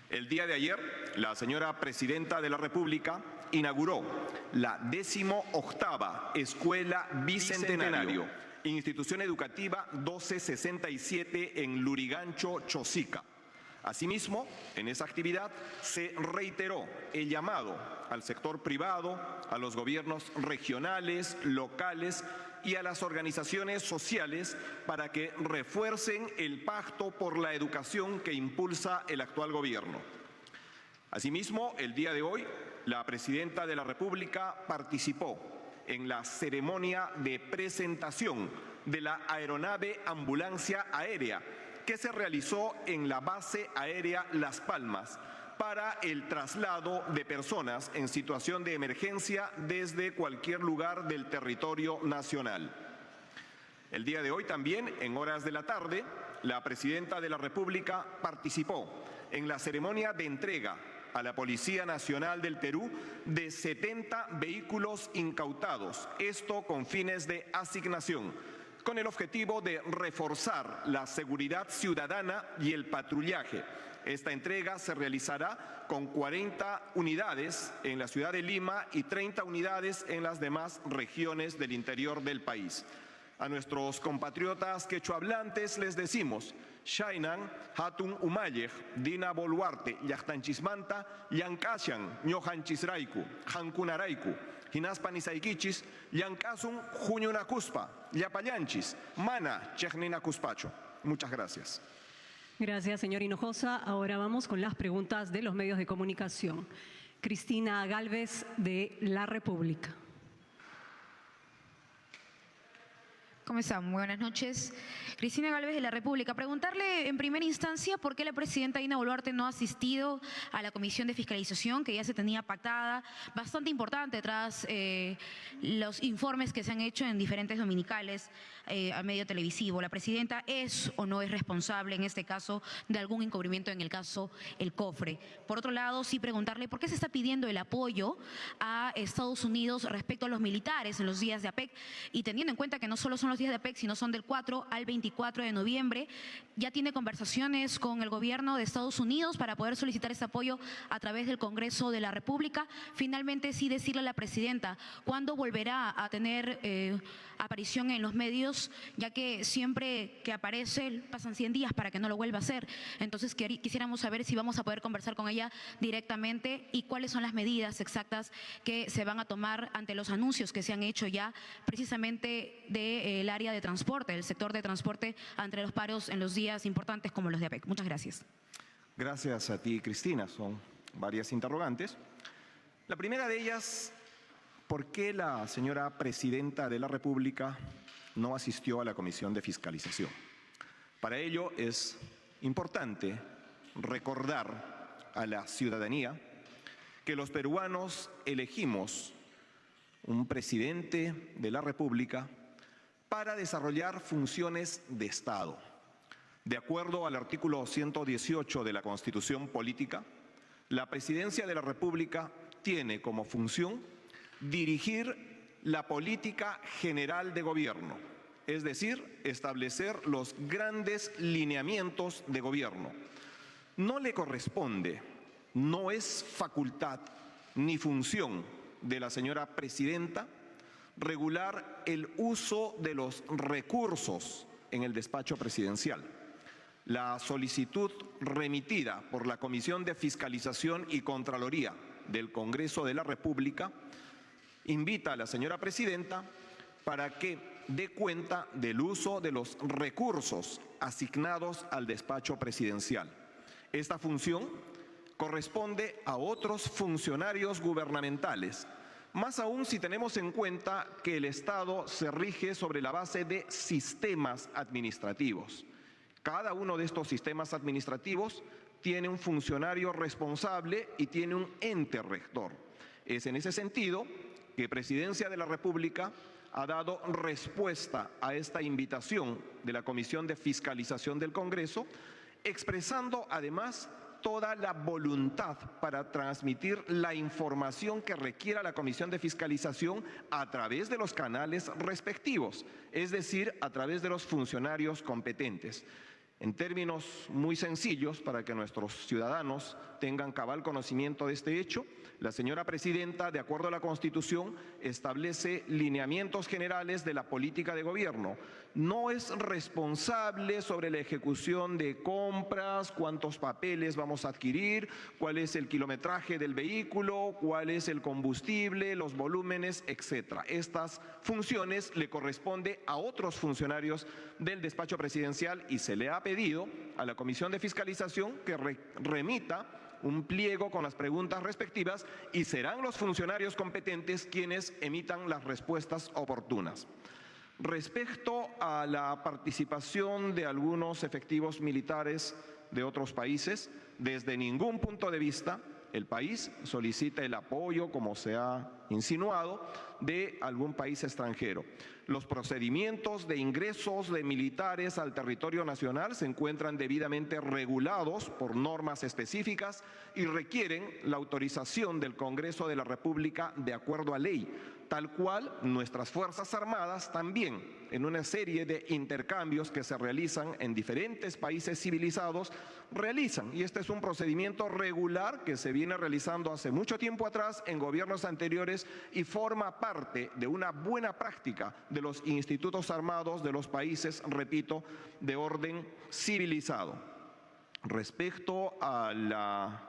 El día de ayer, la señora Presidenta de la República inauguró la 18ª Escuela Bicentenario, institución educativa 1267 en Lurigancho, Chosica. Asimismo, en esa actividad se reiteró el llamado al sector privado, a los gobiernos regionales, locales y a las organizaciones sociales para que refuercen el pacto por la educación que impulsa el actual gobierno. Asimismo, el día de hoy, la Presidenta de la República participó en la ceremonia de presentación de la aeronave ambulancia aérea que se realizó en la base aérea Las Palmas para el traslado de personas en situación de emergencia desde cualquier lugar del territorio nacional. El día de hoy también, en horas de la tarde, la Presidenta de la República participó en la ceremonia de entrega a la Policía Nacional del Perú de 70 vehículos incautados, esto con fines de asignación, con el objetivo de reforzar la seguridad ciudadana y el patrullaje. Esta entrega se realizará con 40 unidades en la ciudad de Lima y 30 unidades en las demás regiones del interior del país. A nuestros compatriotas quechohablantes les decimos: Shainan, Hatun Umayej, Dina Boluarte, Yachtanchismanta, Yankashan, Ñohanchisraiku, Hankunaraiku, Hinaspanisaikичis, Yankasun, Juñunakuspa, Yapayanchis, Mana, Chechninakuspacho. Muchas gracias. Gracias, señor Hinojosa. Ahora vamos con las preguntas de los medios de comunicación. Cristina Gálvez, de La República. ¿Cómo están? Muy buenas noches. Cristina Gálvez, de La República. Preguntarle en primera instancia por qué la presidenta Dina Boluarte no ha asistido a la comisión de fiscalización que ya se tenía pactada, bastante importante tras los informes que se han hecho en diferentes dominicales a medio televisivo. ¿La presidenta es o no es responsable en este caso de algún encubrimiento en el caso El Cofre? Por otro lado, sí preguntarle por qué se está pidiendo el apoyo a Estados Unidos respecto a los militares en los días de APEC, y teniendo en cuenta que no solo son los días de APEC, sino son del 4 al 24 de noviembre. Ya tiene conversaciones con el gobierno de Estados Unidos para poder solicitar este apoyo a través del Congreso de la República. Finalmente, sí decirle a la presidenta cuándo volverá a tener aparición en los medios, ya que siempre que aparece pasan 100 días para que no lo vuelva a hacer. Entonces quisiéramos saber si vamos a poder conversar con ella directamente y cuáles son las medidas exactas que se van a tomar ante los anuncios que se han hecho ya precisamente del área de transporte, del sector de transporte, ante los paros en los días importantes como los de APEC. Muchas gracias. Gracias a ti, Cristina. Son varias interrogantes. La primera de ellas: ¿por qué la señora Presidenta de la República no asistió a la Comisión de Fiscalización? Para ello es importante recordar a la ciudadanía que los peruanos elegimos un presidente de la República para desarrollar funciones de Estado. De acuerdo al artículo 118 de la Constitución Política, la Presidencia de la República tiene como función dirigir la política general de gobierno, es decir, establecer los grandes lineamientos de gobierno. No le corresponde, no es facultad ni función de la señora Presidenta regular el uso de los recursos en el despacho presidencial. La solicitud remitida por la Comisión de Fiscalización y Contraloría del Congreso de la República invita a la señora Presidenta para que dé cuenta del uso de los recursos asignados al despacho presidencial. Esta función corresponde a otros funcionarios gubernamentales, más aún si tenemos en cuenta que el Estado se rige sobre la base de sistemas administrativos. Cada uno de estos sistemas administrativos tiene un funcionario responsable y tiene un ente rector. Es en ese sentido que Presidencia de la República ha dado respuesta a esta invitación de la Comisión de Fiscalización del Congreso, expresando además toda la voluntad para transmitir la información que requiera la Comisión de Fiscalización a través de los canales respectivos, es decir, a través de los funcionarios competentes. En términos muy sencillos, para que nuestros ciudadanos tengan cabal conocimiento de este hecho, la señora presidenta, de acuerdo a la Constitución, establece lineamientos generales de la política de gobierno. No es responsable sobre la ejecución de compras, cuántos papeles vamos a adquirir, cuál es el kilometraje del vehículo, cuál es el combustible, los volúmenes, etc. Estas funciones le corresponde a otros funcionarios del despacho presidencial y se le ha pedido a la Comisión de Fiscalización que remita un pliego con las preguntas respectivas y serán los funcionarios competentes quienes emitan las respuestas oportunas. Respecto a la participación de algunos efectivos militares de otros países, desde ningún punto de vista el país solicita el apoyo, como se ha insinuado, de algún país extranjero. Los procedimientos de ingresos de militares al territorio nacional se encuentran debidamente regulados por normas específicas y requieren la autorización del Congreso de la República de acuerdo a ley, tal cual nuestras Fuerzas Armadas también, en una serie de intercambios que se realizan en diferentes países civilizados, realizan. Y este es un procedimiento regular que se viene realizando hace mucho tiempo atrás en gobiernos anteriores y forma parte de una buena práctica de los institutos armados de los países, repito, de orden civilizado. Respecto a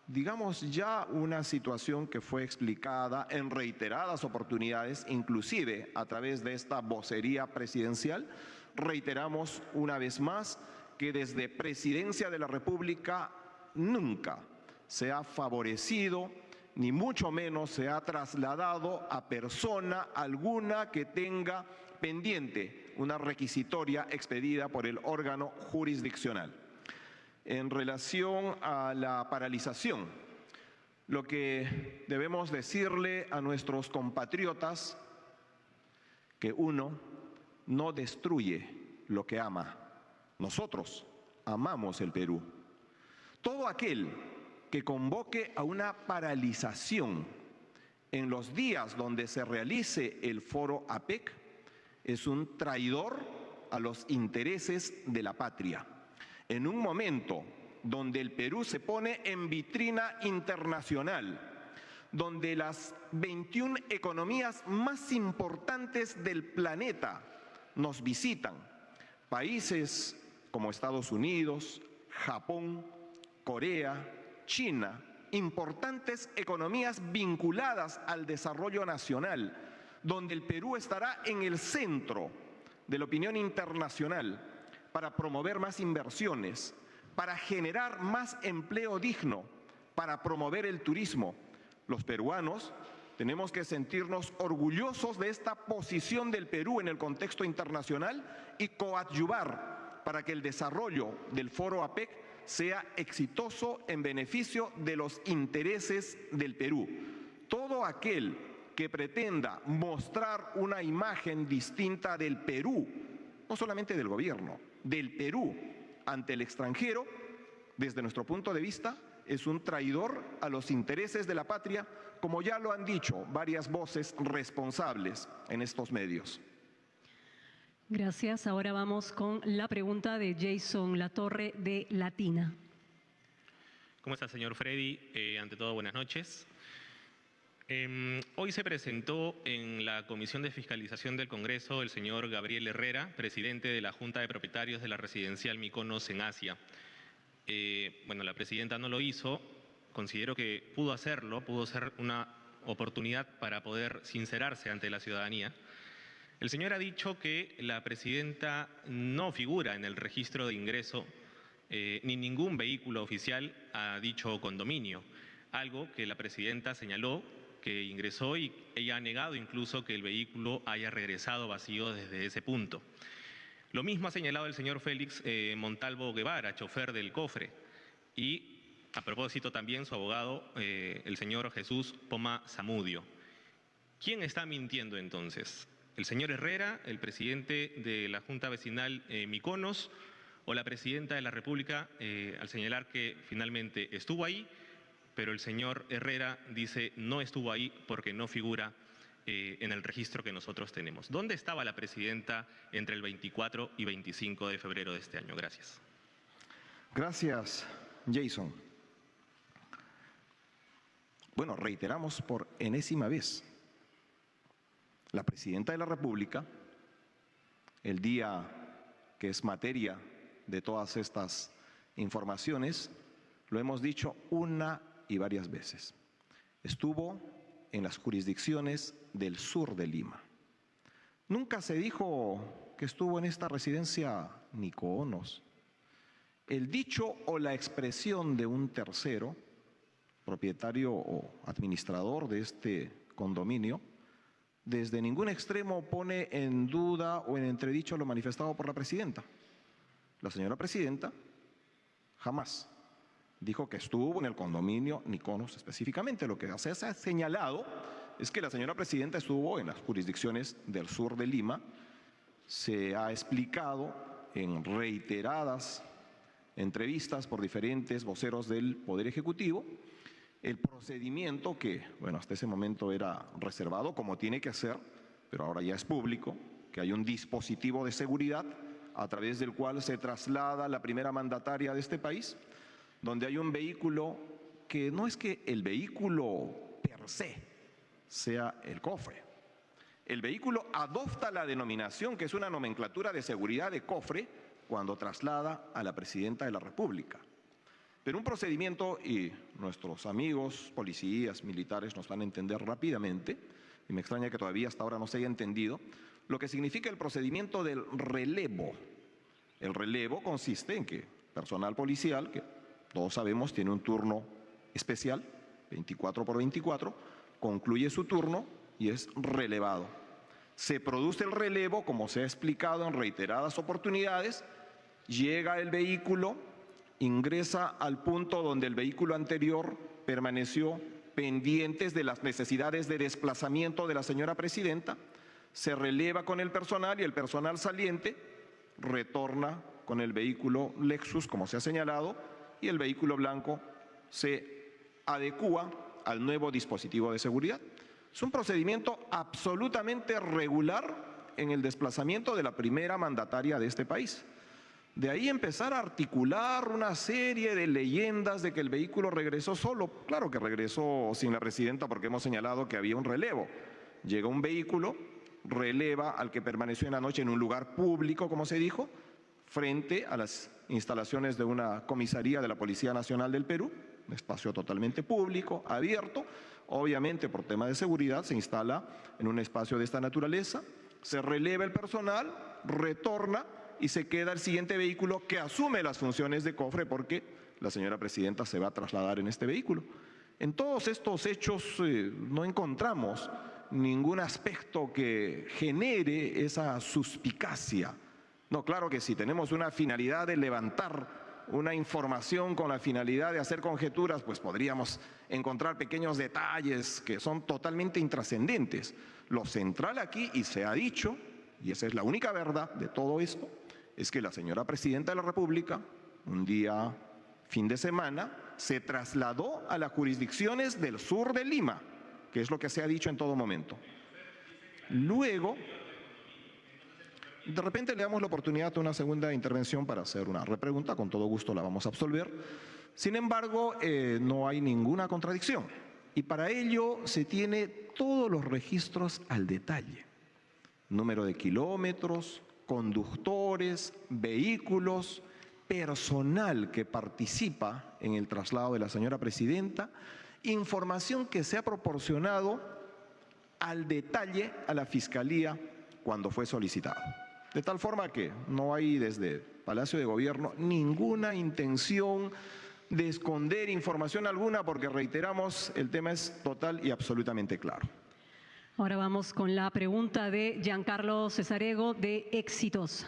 digamos ya una situación que fue explicada en reiteradas oportunidades, inclusive a través de esta vocería presidencial, reiteramos una vez más que desde Presidencia de la República nunca se ha favorecido, ni mucho menos se ha trasladado a persona alguna que tenga pendiente una requisitoria expedida por el órgano jurisdiccional. En relación a la paralización, lo que debemos decirle a nuestros compatriotas, que uno no destruye lo que ama. Nosotros amamos el Perú. Todo aquel que convoque a una paralización en los días donde se realice el foro APEC es un traidor a los intereses de la patria. En un momento donde el Perú se pone en vitrina internacional, donde las 21 economías más importantes del planeta nos visitan, países como Estados Unidos, Japón, Corea, China, importantes economías vinculadas al desarrollo nacional, donde el Perú estará en el centro de la opinión internacional para promover más inversiones, para generar más empleo digno, para promover el turismo. Los peruanos tenemos que sentirnos orgullosos de esta posición del Perú en el contexto internacional y coadyuvar para que el desarrollo del foro APEC sea exitoso en beneficio de los intereses del Perú. Todo aquel que pretenda mostrar una imagen distinta del Perú, no solamente del gobierno, del Perú ante el extranjero, desde nuestro punto de vista, es un traidor a los intereses de la patria, como ya lo han dicho varias voces responsables en estos medios. Gracias. Ahora vamos con la pregunta de Jason Latorre de Latina. ¿Cómo está, señor Freddy? Ante todo, buenas noches. Hoy se presentó en la Comisión de Fiscalización del Congreso el señor Gabriel Herrera, presidente de la Junta de Propietarios de la Residencial Mykonos en Asia. Bueno, la presidenta no lo hizo. Considero que pudo hacerlo, pudo ser una oportunidad para poder sincerarse ante la ciudadanía. El señor ha dicho que la presidenta no figura en el registro de ingreso ni ningún vehículo oficial a dicho condominio, algo que la presidenta señaló que ingresó y ella ha negado incluso que el vehículo haya regresado vacío desde ese punto. Lo mismo ha señalado el señor Félix Montalvo Guevara, chofer del cofre, y a propósito también su abogado, el señor Jesús Poma Zamudio. ¿Quién está mintiendo entonces? ¿El señor Herrera, el presidente de la Junta Vecinal Mykonos, o la presidenta de la República, al señalar que finalmente estuvo ahí, pero el señor Herrera dice no estuvo ahí porque no figura en el registro que nosotros tenemos. ¿Dónde estaba la presidenta entre el 24 y 25 de febrero de este año? Gracias. Gracias, Jason. Bueno, reiteramos por enésima vez. La presidenta de la República, el día que es materia de todas estas informaciones, lo hemos dicho una y varias veces, estuvo en las jurisdicciones del sur de Lima. Nunca se dijo que estuvo en esta residencia Mykonos. El dicho o la expresión de un tercero, propietario o administrador de este condominio, desde ningún extremo pone en duda o en entredicho lo manifestado por la presidenta. La señora presidenta jamás dijo que estuvo en el condominio Mykonos específicamente. Lo que se ha señalado es que la señora presidenta estuvo en las jurisdicciones del sur de Lima. Se ha explicado en reiteradas entrevistas por diferentes voceros del Poder Ejecutivo el procedimiento que, bueno, hasta ese momento era reservado, como tiene que ser, pero ahora ya es público, que hay un dispositivo de seguridad a través del cual se traslada la primera mandataria de este país, donde hay un vehículo que no es que el vehículo per se sea el cofre. El vehículo adopta la denominación, que es una nomenclatura de seguridad de cofre, cuando traslada a la presidenta de la República. Pero un procedimiento, y nuestros amigos, policías, militares nos van a entender rápidamente, y me extraña que todavía hasta ahora no se haya entendido, lo que significa el procedimiento del relevo. El relevo consiste en que personal policial, que todos sabemos tiene un turno especial, 24 por 24, concluye su turno y es relevado. Se produce el relevo, como se ha explicado en reiteradas oportunidades, llega el vehículo, ingresa al punto donde el vehículo anterior permaneció pendientes de las necesidades de desplazamiento de la señora presidenta, se releva con el personal y el personal saliente retorna con el vehículo Lexus, como se ha señalado, y el vehículo blanco se adecúa al nuevo dispositivo de seguridad. Es un procedimiento absolutamente regular en el desplazamiento de la primera mandataria de este país. De ahí empezar a articular una serie de leyendas de que el vehículo regresó solo. Claro que regresó sin la presidenta porque hemos señalado que había un relevo. Llega un vehículo, releva al que permaneció en la noche en un lugar público, como se dijo, frente a las instalaciones de una comisaría de la Policía Nacional del Perú, un espacio totalmente público, abierto. Obviamente, por tema de seguridad, se instala en un espacio de esta naturaleza, se releva el personal, retorna y se queda el siguiente vehículo que asume las funciones de cofre porque la señora presidenta se va a trasladar en este vehículo. En todos estos hechos no encontramos ningún aspecto que genere esa suspicacia. No, claro que sí, tenemos una finalidad de levantar una información con la finalidad de hacer conjeturas, pues podríamos encontrar pequeños detalles que son totalmente intrascendentes. Lo central aquí, y se ha dicho, y esa es la única verdad de todo esto, es que la señora presidenta de la República, un día fin de semana, se trasladó a las jurisdicciones del sur de Lima, que es lo que se ha dicho en todo momento. Luego, de repente le damos la oportunidad de una segunda intervención para hacer una repregunta, con todo gusto la vamos a absolver. Sin embargo, no hay ninguna contradicción y para ello se tiene todos los registros al detalle. Número de kilómetros, conductores, vehículos, personal que participa en el traslado de la señora presidenta, información que se ha proporcionado al detalle a la Fiscalía cuando fue solicitado. De tal forma que no hay desde Palacio de Gobierno ninguna intención de esconder información alguna porque, reiteramos, el tema es total y absolutamente claro. Ahora vamos con la pregunta de Giancarlo Cesarego de Éxitos.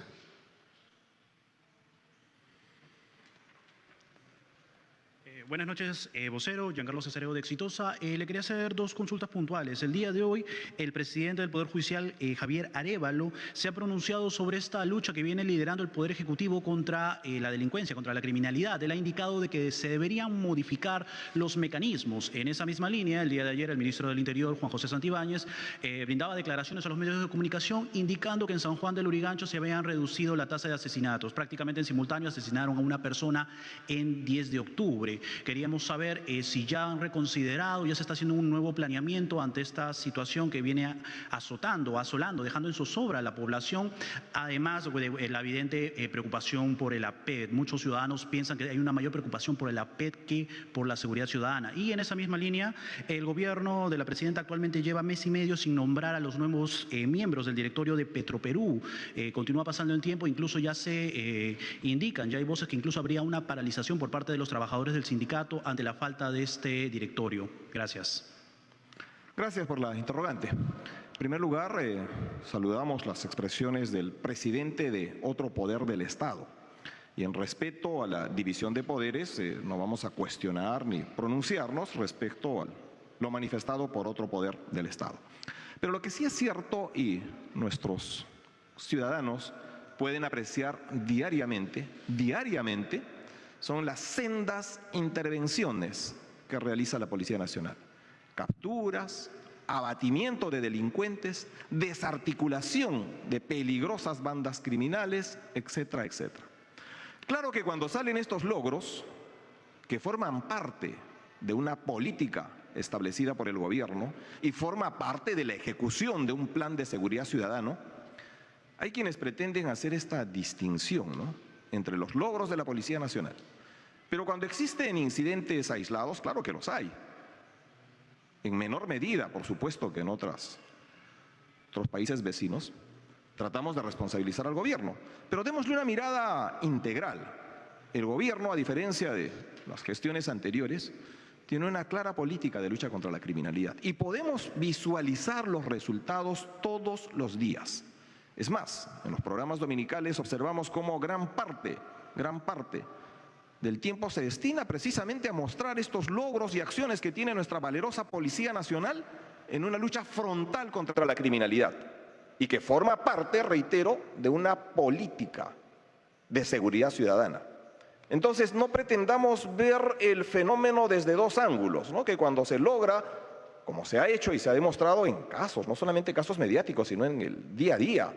Buenas noches, vocero, Giancarlo Cesareo de Exitosa. Le quería hacer dos consultas puntuales. El día de hoy, el presidente del Poder Judicial, Javier Arévalo, se ha pronunciado sobre esta lucha que viene liderando el Poder Ejecutivo contra la delincuencia, contra la criminalidad. Él ha indicado de que se deberían modificar los mecanismos. En esa misma línea, el día de ayer, el ministro del Interior, Juan José Santibáñez, brindaba declaraciones a los medios de comunicación indicando que en San Juan del Lurigancho se habían reducido la tasa de asesinatos. Prácticamente en simultáneo asesinaron a una persona en 10 de octubre. Queríamos saber si ya han reconsiderado, ya se está haciendo un nuevo planeamiento ante esta situación que viene asolando, dejando en zozobra a la población, además de la evidente preocupación por el APED. Muchos ciudadanos piensan que hay una mayor preocupación por el APED que por la seguridad ciudadana. Y en esa misma línea, el gobierno de la presidenta actualmente lleva mes y medio sin nombrar a los nuevos miembros del directorio de Petroperú. Continúa pasando el tiempo, incluso ya se indican, ya hay voces que incluso habría una paralización por parte de los trabajadores del sindicato ante la falta de este directorio. Gracias. Gracias por la interrogante. En primer lugar, saludamos las expresiones del presidente de otro poder del Estado. Y en respeto a la división de poderes, no vamos a cuestionar ni pronunciarnos respecto a lo manifestado por otro poder del Estado. Pero lo que sí es cierto y nuestros ciudadanos pueden apreciar diariamente, son las sendas intervenciones que realiza la Policía Nacional. Capturas, abatimiento de delincuentes, desarticulación de peligrosas bandas criminales, etcétera, etcétera. Claro que cuando salen estos logros, que forman parte de una política establecida por el gobierno y forma parte de la ejecución de un plan de seguridad ciudadano, hay quienes pretenden hacer esta distinción, ¿no?, entre los logros de la Policía Nacional. Pero cuando existen incidentes aislados, claro que los hay. En menor medida, por supuesto, que en otros países vecinos, tratamos de responsabilizar al gobierno. Pero démosle una mirada integral. El gobierno, a diferencia de las gestiones anteriores, tiene una clara política de lucha contra la criminalidad. Y podemos visualizar los resultados todos los días. Es más, en los programas dominicales observamos cómo gran parte del tiempo se destina precisamente a mostrar estos logros y acciones que tiene nuestra valerosa Policía Nacional en una lucha frontal contra la criminalidad y que forma parte, reitero, de una política de seguridad ciudadana. Entonces, no pretendamos ver el fenómeno desde dos ángulos, ¿no?, que cuando se logra, como se ha hecho y se ha demostrado en casos, no solamente casos mediáticos, sino en el día a día,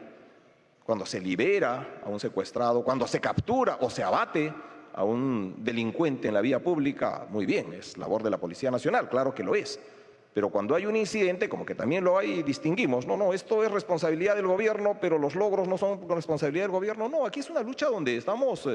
cuando se libera a un secuestrado, cuando se captura o se abate a un delincuente en la vía pública, muy bien, es labor de la Policía Nacional, claro que lo es. Pero cuando hay un incidente, como que también lo hay, distinguimos, no, esto es responsabilidad del gobierno, pero los logros no son responsabilidad del gobierno. No, aquí es una lucha donde estamos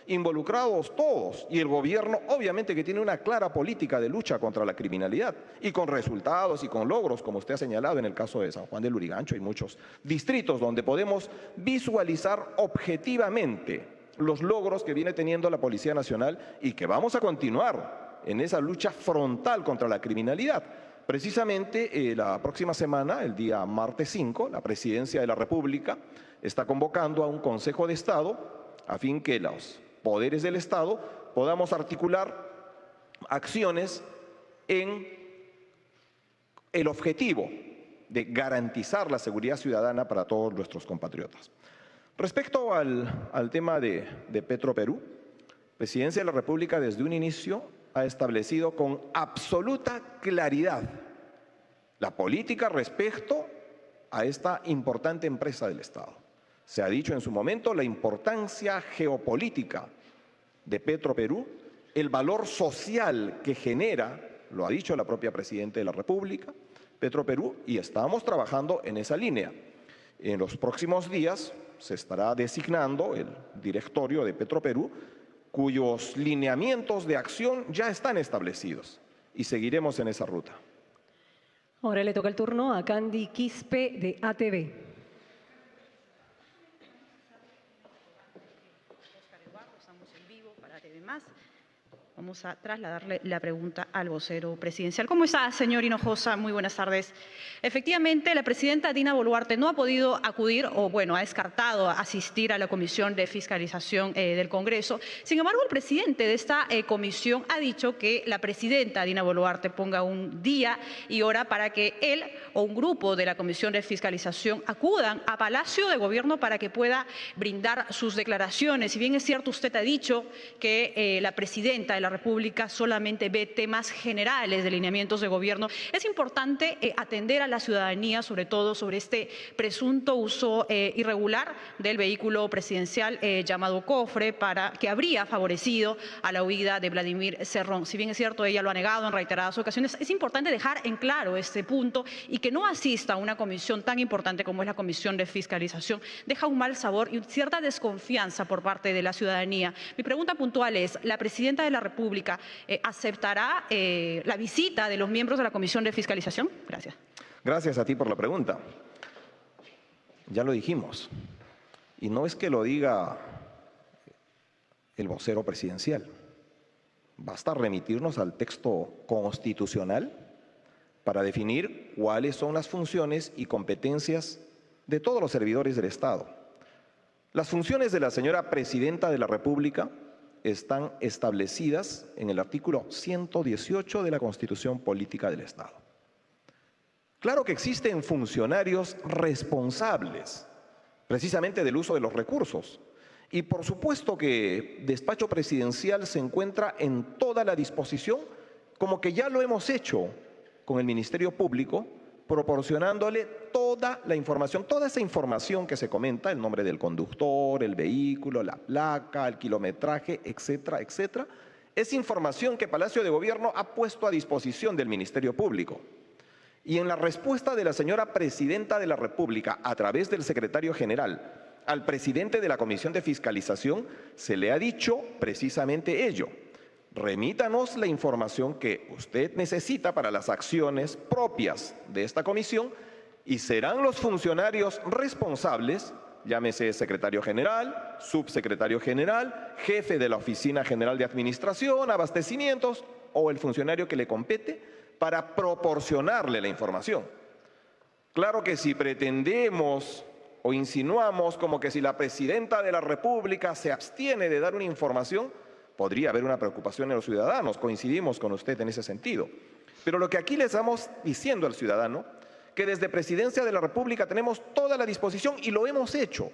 involucrados todos y el gobierno obviamente que tiene una clara política de lucha contra la criminalidad y con resultados y con logros, como usted ha señalado en el caso de San Juan del Lurigancho. Hay muchos distritos donde podemos visualizar objetivamente los logros que viene teniendo la Policía Nacional y que vamos a continuar en esa lucha frontal contra la criminalidad. Precisamente la próxima semana, el día martes 5, la Presidencia de la República está convocando a un Consejo de Estado a fin que los poderes del Estado podamos articular acciones en el objetivo de garantizar la seguridad ciudadana para todos nuestros compatriotas. Respecto al tema de Petroperú, Presidencia de la República desde un inicio ha establecido con absoluta claridad la política respecto a esta importante empresa del Estado. Se ha dicho en su momento la importancia geopolítica de Petroperú, el valor social que genera, lo ha dicho la propia Presidenta de la República, Petroperú, y estamos trabajando en esa línea. En los próximos días se estará designando el directorio de Petroperú, cuyos lineamientos de acción ya están establecidos y seguiremos en esa ruta. Ahora le toca el turno a Candy Quispe de ATV. Estamos en vivo para TV+. Vamos a trasladarle la pregunta al vocero presidencial. ¿Cómo está, señor Hinojosa? Muy buenas tardes. Efectivamente, la presidenta Dina Boluarte no ha podido acudir, o bueno, ha descartado asistir a la Comisión de Fiscalización del Congreso. Sin embargo, el presidente de esta comisión ha dicho que la presidenta Dina Boluarte ponga un día y hora para que él o un grupo de la Comisión de Fiscalización acudan a Palacio de Gobierno para que pueda brindar sus declaraciones. Si bien es cierto, usted ha dicho que la presidenta de la República solamente ve temas generales de lineamientos de gobierno, es importante atender a la ciudadanía, sobre todo sobre este presunto uso irregular del vehículo presidencial llamado cofre, que habría favorecido a la huida de Vladimir Cerrón. Si bien es cierto, ella lo ha negado en reiteradas ocasiones, es importante dejar en claro este punto y que no asista a una comisión tan importante como es la Comisión de Fiscalización. Deja un mal sabor y cierta desconfianza por parte de la ciudadanía. Mi pregunta puntual es, ¿la presidenta de la República aceptará la visita de los miembros de la Comisión de Fiscalización? Gracias. Gracias a ti por la pregunta. Ya lo dijimos. Y no es que lo diga el vocero presidencial. Basta remitirnos al texto constitucional para definir cuáles son las funciones y competencias de todos los servidores del Estado. Las funciones de la señora presidenta de la República están establecidas en el artículo 118 de la Constitución Política del Estado. Claro que existen funcionarios responsables precisamente del uso de los recursos. Y por supuesto que despacho presidencial se encuentra en toda la disposición, como que ya lo hemos hecho con el Ministerio Público, proporcionándole toda la información, toda esa información que se comenta, el nombre del conductor, el vehículo, la placa, el kilometraje, etcétera, etcétera, es información que Palacio de Gobierno ha puesto a disposición del Ministerio Público. Y en la respuesta de la señora Presidenta de la República a través del Secretario General al presidente de la Comisión de Fiscalización se le ha dicho precisamente ello. Remítanos la información que usted necesita para las acciones propias de esta comisión y serán los funcionarios responsables, llámese secretario general, subsecretario general, jefe de la Oficina General de Administración, Abastecimientos o el funcionario que le compete para proporcionarle la información. Claro que si pretendemos o insinuamos como que si la Presidenta de la República se abstiene de dar una información, podría haber una preocupación en los ciudadanos, coincidimos con usted en ese sentido. Pero lo que aquí le estamos diciendo al ciudadano, que desde Presidencia de la República tenemos toda la disposición y lo hemos hecho,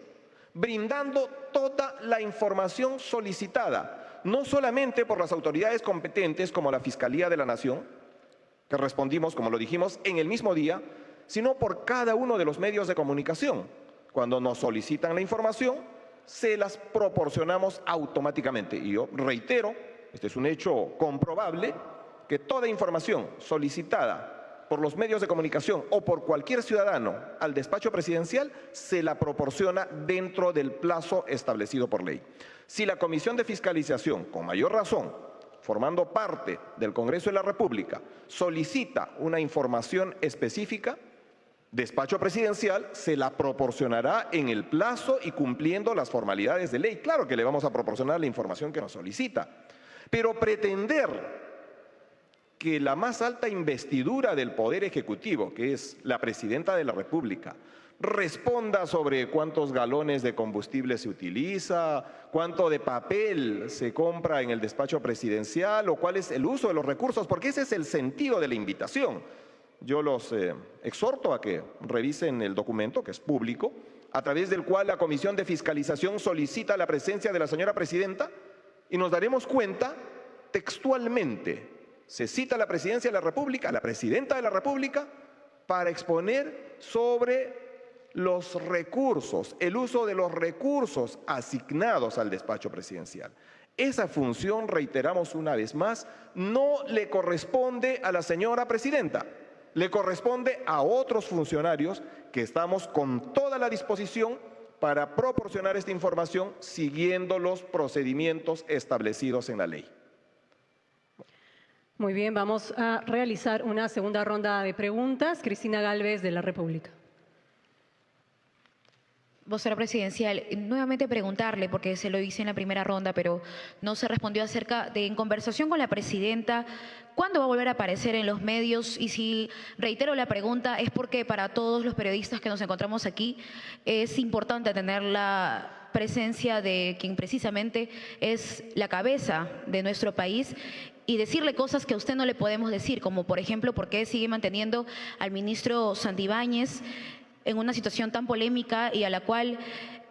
brindando toda la información solicitada, no solamente por las autoridades competentes como la Fiscalía de la Nación, que respondimos, como lo dijimos, en el mismo día, sino por cada uno de los medios de comunicación. Cuando nos solicitan la información, se las proporcionamos automáticamente. Y yo reitero, este es un hecho comprobable, que toda información solicitada por los medios de comunicación o por cualquier ciudadano al despacho presidencial se la proporciona dentro del plazo establecido por ley. Si la Comisión de Fiscalización, con mayor razón, formando parte del Congreso de la República, solicita una información específica, despacho presidencial se la proporcionará en el plazo y cumpliendo las formalidades de ley. Claro que le vamos a proporcionar la información que nos solicita, pero pretender que la más alta investidura del Poder Ejecutivo, que es la Presidenta de la República, responda sobre cuántos galones de combustible se utiliza, cuánto de papel se compra en el despacho presidencial o cuál es el uso de los recursos, porque ese es el sentido de la invitación. Yo los exhorto a que revisen el documento, que es público, a través del cual la Comisión de Fiscalización solicita la presencia de la señora Presidenta y nos daremos cuenta textualmente. Se cita a la Presidencia de la República, a la Presidenta de la República, para exponer sobre los recursos, el uso de los recursos asignados al despacho presidencial. Esa función, reiteramos una vez más, no le corresponde a la señora Presidenta. Le corresponde a otros funcionarios que estamos con toda la disposición para proporcionar esta información siguiendo los procedimientos establecidos en la ley. Muy bien, vamos a realizar una segunda ronda de preguntas. Cristina Gálvez, de la República. Vocero presidencial, nuevamente preguntarle, porque se lo hice en la primera ronda, pero no se respondió acerca de, en conversación con la presidenta, ¿cuándo va a volver a aparecer en los medios? Y si reitero la pregunta, es porque para todos los periodistas que nos encontramos aquí es importante tener la presencia de quien precisamente es la cabeza de nuestro país y decirle cosas que a usted no le podemos decir, como por ejemplo, por qué sigue manteniendo al ministro Santibáñez en una situación tan polémica y a la cual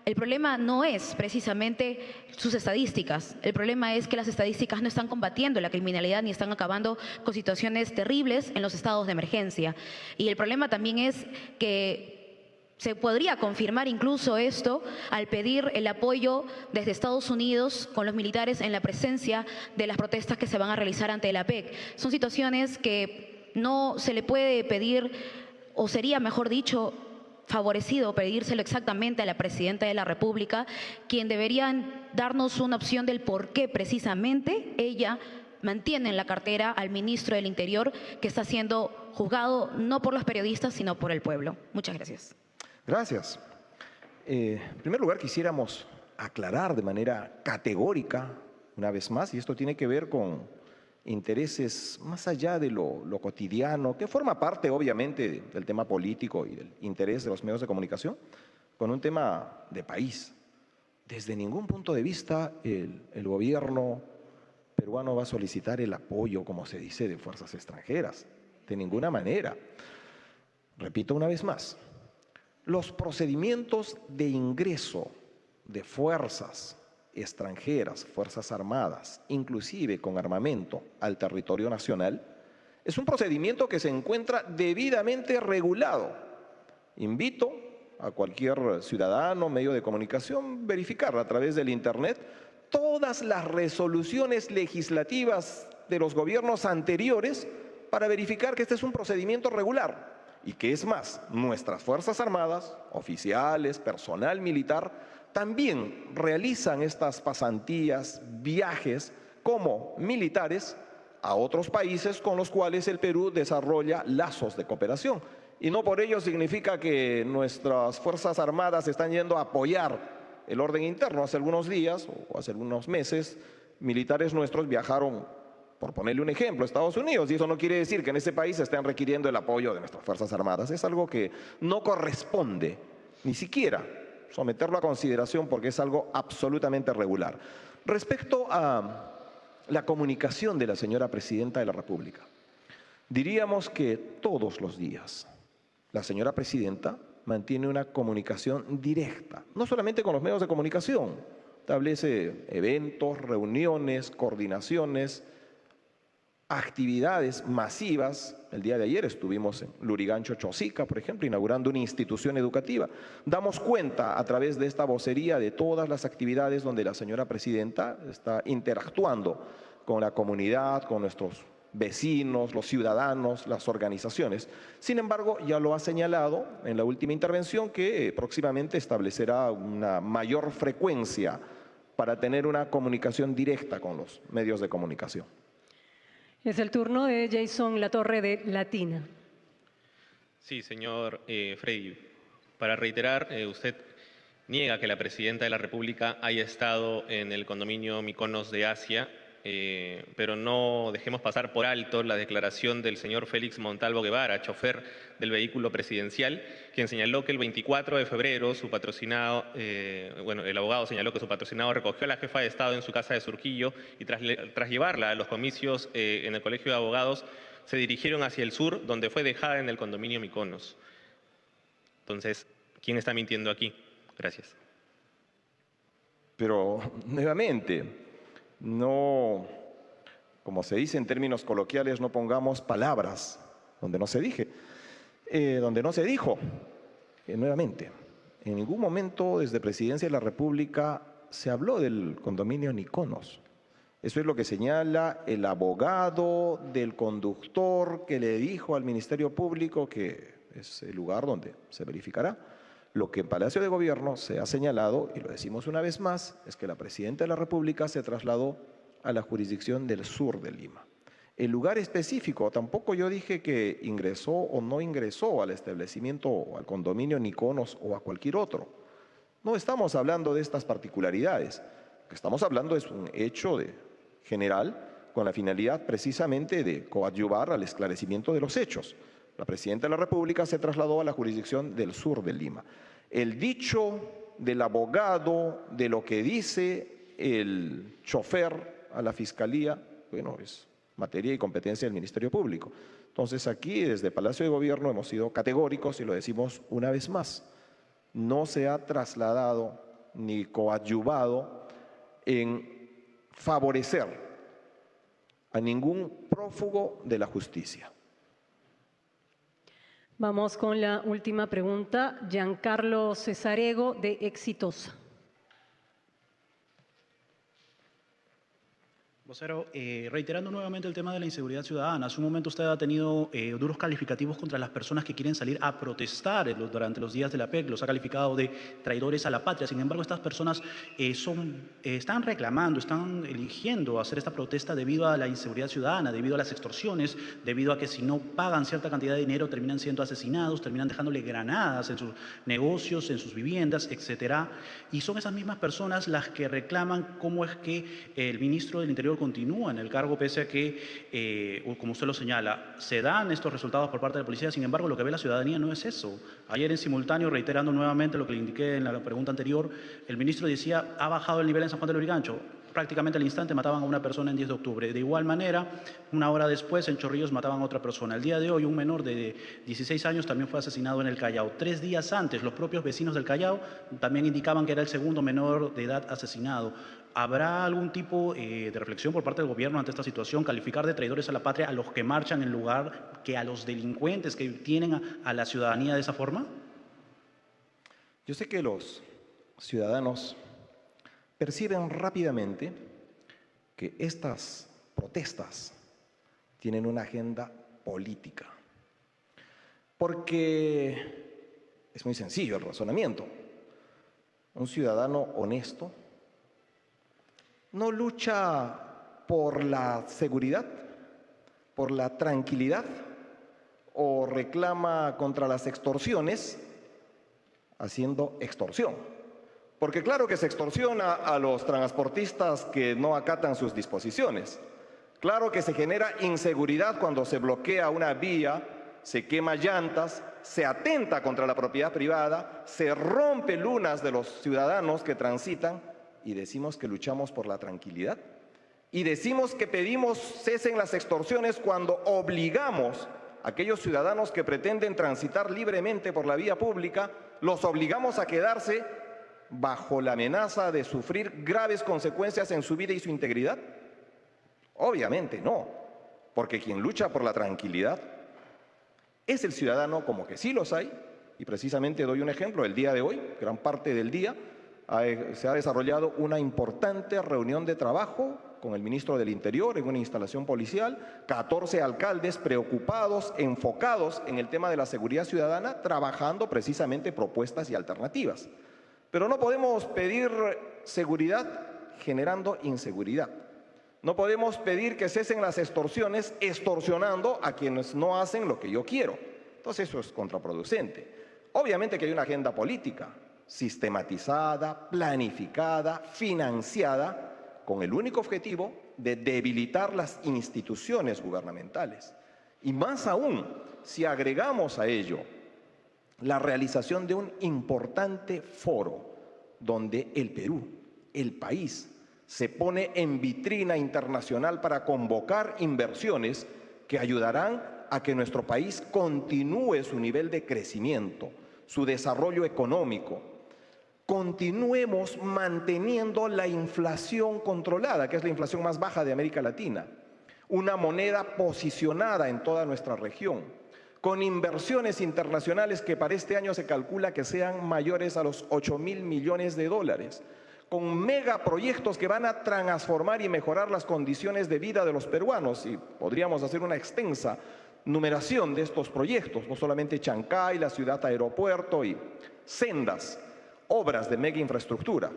el problema no es precisamente sus estadísticas. El problema es que las estadísticas no están combatiendo la criminalidad ni están acabando con situaciones terribles en los estados de emergencia. Y el problema también es que se podría confirmar incluso esto al pedir el apoyo desde Estados Unidos con los militares en la presencia de las protestas que se van a realizar ante la APEC. Son situaciones que no se le puede pedir, o sería mejor dicho, favorecido pedírselo exactamente a la presidenta de la República, quien debería darnos una opción del por qué precisamente ella mantiene en la cartera al ministro del Interior, que está siendo juzgado no por los periodistas, sino por el pueblo. Muchas gracias. Gracias. En primer lugar, quisiéramos aclarar de manera categórica, una vez más, y esto tiene que ver con intereses más allá de lo cotidiano, que forma parte obviamente del tema político y del interés de los medios de comunicación, con un tema de país. Desde ningún punto de vista el gobierno peruano va a solicitar el apoyo, como se dice, de fuerzas extranjeras, de ninguna manera. Repito una vez más, los procedimientos de ingreso de fuerzas extranjeras, fuerzas armadas, inclusive con armamento al territorio nacional, es un procedimiento que se encuentra debidamente regulado. Invito a cualquier ciudadano, medio de comunicación, verificar a través del Internet todas las resoluciones legislativas de los gobiernos anteriores para verificar que este es un procedimiento regular y que es más, nuestras Fuerzas Armadas, oficiales, personal militar, también realizan estas pasantías, viajes como militares a otros países con los cuales el Perú desarrolla lazos de cooperación. Y no por ello significa que nuestras Fuerzas Armadas están yendo a apoyar el orden interno. Hace algunos días o hace algunos meses, militares nuestros viajaron, por ponerle un ejemplo, a Estados Unidos, y eso no quiere decir que en ese país estén requiriendo el apoyo de nuestras Fuerzas Armadas. Es algo que no corresponde, ni siquiera someterlo a consideración porque es algo absolutamente regular. Respecto a la comunicación de la señora Presidenta de la República, diríamos que todos los días la señora Presidenta mantiene una comunicación directa, no solamente con los medios de comunicación, establece eventos, reuniones, coordinaciones, actividades masivas. El día de ayer estuvimos en Lurigancho, Chosica, por ejemplo, inaugurando una institución educativa. Damos cuenta a través de esta vocería de todas las actividades donde la señora Presidenta está interactuando con la comunidad, con nuestros vecinos, los ciudadanos, las organizaciones. Sin embargo, ya lo ha señalado en la última intervención que próximamente establecerá una mayor frecuencia para tener una comunicación directa con los medios de comunicación. Es el turno de Jason Latorre de Latina. Sí, señor Freddy. Para reiterar, usted niega que la Presidenta de la República haya estado en el condominio Mykonos de Asia, pero no dejemos pasar por alto la declaración del señor Félix Montalvo Guevara, chofer del vehículo presidencial, quien señaló que el 24 de febrero su patrocinado, el abogado señaló que su patrocinado recogió a la jefa de Estado en su casa de Surquillo y tras llevarla a los comicios en el Colegio de Abogados, se dirigieron hacia el sur, donde fue dejada en el condominio Mykonos. Entonces, ¿quién está mintiendo aquí? Gracias. Pero, nuevamente, no, como se dice en términos coloquiales, no pongamos palabras donde no se dijo. Nuevamente, en ningún momento desde Presidencia de la República se habló del condominio Mykonos. Eso es lo que señala el abogado del conductor que le dijo al Ministerio Público que es el lugar donde se verificará. Lo que en Palacio de Gobierno se ha señalado, y lo decimos una vez más, es que la Presidenta de la República se trasladó a la jurisdicción del sur de Lima. El lugar específico, tampoco yo dije que ingresó o no ingresó al establecimiento o al condominio Mykonos o a cualquier otro. No estamos hablando de estas particularidades. Lo que estamos hablando es un hecho general con la finalidad precisamente de coadyuvar al esclarecimiento de los hechos. La Presidenta de la República se trasladó a la jurisdicción del sur de Lima. El dicho del abogado, de lo que dice el chofer a la Fiscalía, bueno, es materia y competencia del Ministerio Público. Entonces aquí desde Palacio de Gobierno hemos sido categóricos y lo decimos una vez más. No se ha trasladado ni coadyuvado en favorecer a ningún prófugo de la justicia. Vamos con la última pregunta. Giancarlo Cesarego, de Exitosa. Vocero, reiterando nuevamente el tema de la inseguridad ciudadana, hace un momento usted ha tenido duros calificativos contra las personas que quieren salir a protestar durante los días de la PEC, los ha calificado de traidores a la patria. Sin embargo, estas personas están reclamando, están eligiendo hacer esta protesta debido a la inseguridad ciudadana, debido a las extorsiones, debido a que si no pagan cierta cantidad de dinero terminan siendo asesinados, terminan dejándole granadas en sus negocios, en sus viviendas, etcétera. Y son esas mismas personas las que reclaman cómo es que el ministro del Interior continúa en el cargo pese a que, como usted lo señala, se dan estos resultados por parte de la policía. Sin embargo, lo que ve la ciudadanía no es eso. Ayer en simultáneo, reiterando nuevamente lo que le indiqué en la pregunta anterior, el ministro decía, ha bajado el nivel en San Juan del Lurigancho. Prácticamente al instante mataban a una persona en 10 de octubre. De igual manera, una hora después en Chorrillos mataban a otra persona. El día de hoy un menor de 16 años también fue asesinado en el Callao. 3 días antes los propios vecinos del Callao también indicaban que era el segundo menor de edad asesinado. ¿Habrá algún tipo de reflexión por parte del gobierno ante esta situación? ¿Calificar de traidores a la patria a los que marchan en lugar que a los delincuentes que tienen a la ciudadanía de esa forma? Yo sé que los ciudadanos perciben rápidamente que estas protestas tienen una agenda política, porque es muy sencillo el razonamiento. Un ciudadano honesto no lucha por la seguridad, por la tranquilidad, o reclama contra las extorsiones haciendo extorsión. Porque claro que se extorsiona a los transportistas que no acatan sus disposiciones. Claro que se genera inseguridad cuando se bloquea una vía, se quema llantas, se atenta contra la propiedad privada, se rompe lunas de los ciudadanos que transitan y decimos que luchamos por la tranquilidad. Y decimos que pedimos cesen las extorsiones cuando obligamos a aquellos ciudadanos que pretenden transitar libremente por la vía pública, los obligamos a quedarse bajo la amenaza de sufrir graves consecuencias en su vida y su integridad. Obviamente no, porque quien lucha por la tranquilidad es el ciudadano, como que sí los hay, y precisamente doy un ejemplo. El día de hoy, gran parte del día, se ha desarrollado una importante reunión de trabajo con el ministro del Interior en una instalación policial, 14 alcaldes preocupados, enfocados en el tema de la seguridad ciudadana, trabajando precisamente propuestas y alternativas. Pero no podemos pedir seguridad generando inseguridad. No podemos pedir que cesen las extorsiones extorsionando a quienes no hacen lo que yo quiero. Entonces eso es contraproducente. Obviamente que hay una agenda política sistematizada, planificada, financiada, con el único objetivo de debilitar las instituciones gubernamentales. Y más aún, si agregamos a ello la realización de un importante foro donde el Perú, el país, se pone en vitrina internacional para convocar inversiones que ayudarán a que nuestro país continúe su nivel de crecimiento, su desarrollo económico. Continuemos manteniendo la inflación controlada, que es la inflación más baja de América Latina, una moneda posicionada en toda nuestra región, con inversiones internacionales que para este año se calcula que sean mayores a los 8.000 millones de dólares, con megaproyectos que van a transformar y mejorar las condiciones de vida de los peruanos, y podríamos hacer una extensa numeración de estos proyectos, no solamente Chancay, la ciudad aeropuerto y sendas, obras de mega infraestructura.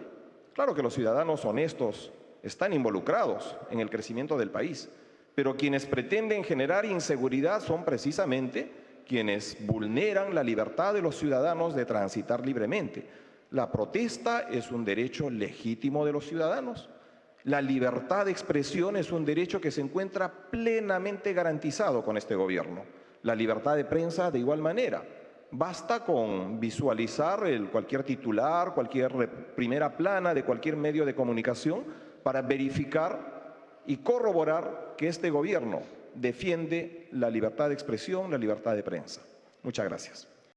Claro que los ciudadanos honestos están involucrados en el crecimiento del país, pero quienes pretenden generar inseguridad son precisamente quienes vulneran la libertad de los ciudadanos de transitar libremente. La protesta es un derecho legítimo de los ciudadanos. La libertad de expresión es un derecho que se encuentra plenamente garantizado con este gobierno. La libertad de prensa de igual manera. Basta con visualizar cualquier titular, cualquier primera plana de cualquier medio de comunicación para verificar y corroborar que este gobierno defiende la libertad de expresión, la libertad de prensa. Muchas gracias.